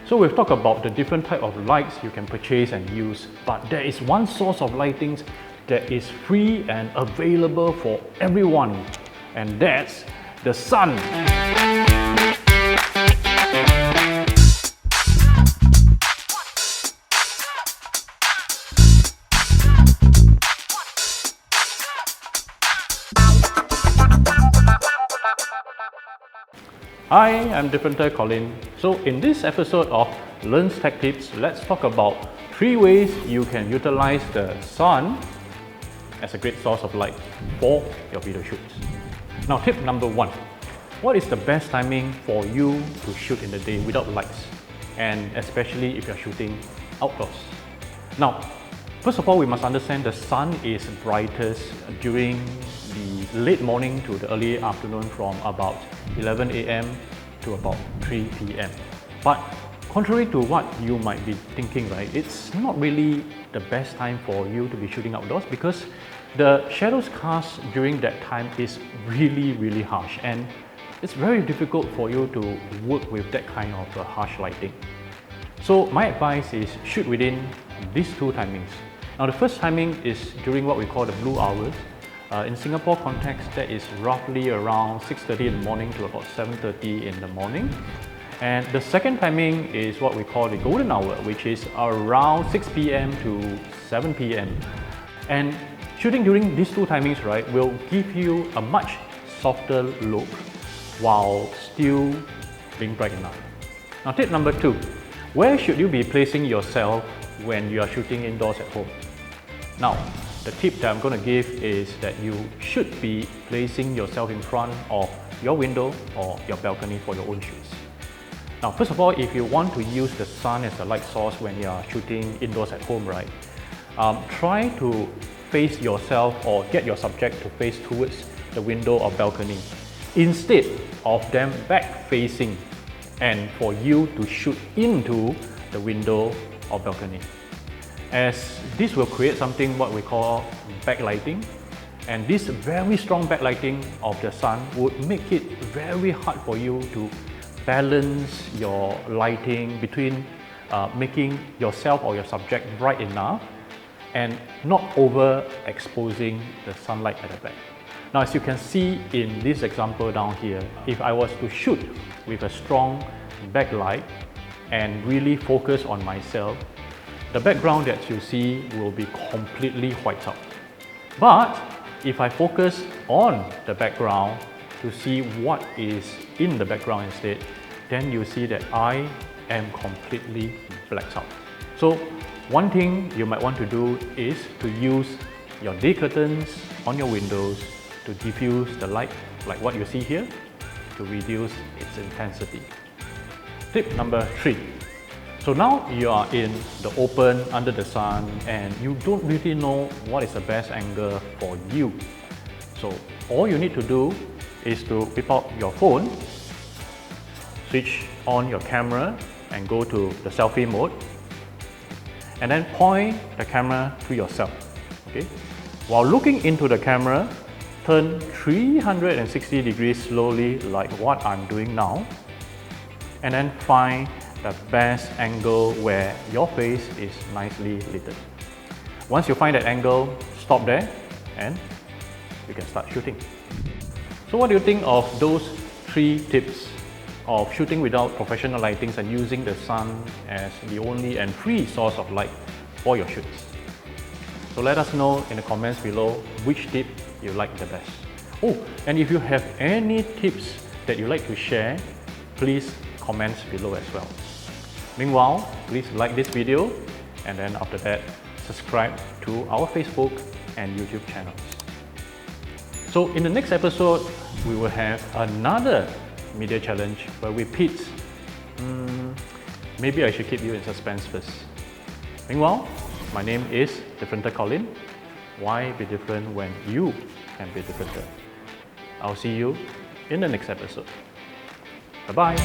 So we've talked about the different type of lights you can purchase and use, but there is one source of lighting that is free and available for everyone, and that's the sun. Hi, I'm Differenter Colin. So in this episode of Learn's Tech Tips, let's talk about 3 ways you can utilize the sun as a great source of light for your video shoots. Now, tip number 1. What is the best timing for you to shoot in the day without lights? And especially if you're shooting outdoors. Now, first of all, we must understand the sun is brightest during the late morning to the early afternoon from about 11 AM to about 3 PM. But contrary to what you might be thinking, right, it's not really the best time for you to be shooting outdoors because the shadows cast during that time is really harsh, and it's very difficult for you to work with that kind of harsh lighting. So my advice is shoot within these 2 timings. Now the first timing is during what we call the blue hours. In Singapore context, that is roughly around 6:30 in the morning to about 7:30 in the morning. And the second timing is what we call the golden hour, which is around 6 PM to 7 PM. And shooting during these 2 timings, right, will give you a much softer look while still being bright enough. Now tip number 2, where should you be placing yourself when you are shooting indoors at home? Now, the tip that I'm going to give is that you should be placing yourself in front of your window or your balcony for your own shoots. Now, first of all, if you want to use the sun as a light source when you are shooting indoors at home, right, try to face yourself or get your subject to face towards the window or balcony instead of them back facing and for you to shoot into the window or balcony, as this will create something what we call backlighting, and this very strong backlighting of the sun would make it very hard for you to balance your lighting between making yourself or your subject bright enough and not overexposing the sunlight at the back. Now, as you can see in this example down here, if I was to shoot with a strong backlight and really focus on myself, the background that you see will be completely white out. But if I focus on the background to see what is in the background instead, then you see that I am completely blacked out. So one thing you might want to do is to use your day curtains on your windows to diffuse the light, like what you see here, to reduce its intensity. Tip number 3. So now you are in the open under the sun and you don't really know what is the best angle for you. So all you need to do is to whip out your phone, switch on your camera and go to the selfie mode, and then point the camera to yourself. Okay? While looking into the camera, turn 360 degrees slowly like what I'm doing now, and then find the best angle where your face is nicely lit. Once you find that angle, stop there and you can start shooting. So what do you think of those 3 tips of shooting without professional lightings and using the sun as the only and free source of light for your shoots? So let us know in the comments below which tip you like the best. Oh, and if you have any tips that you like to share, please comment below as well. Meanwhile, please like this video, and then after that, subscribe to our Facebook and YouTube channels. So in the next episode, we will have another media challenge where we pit. Maybe I should keep you in suspense first. Meanwhile, my name is Differenter Colin. Why be different when you can be differenter? I'll see you in the next episode. Bye-bye.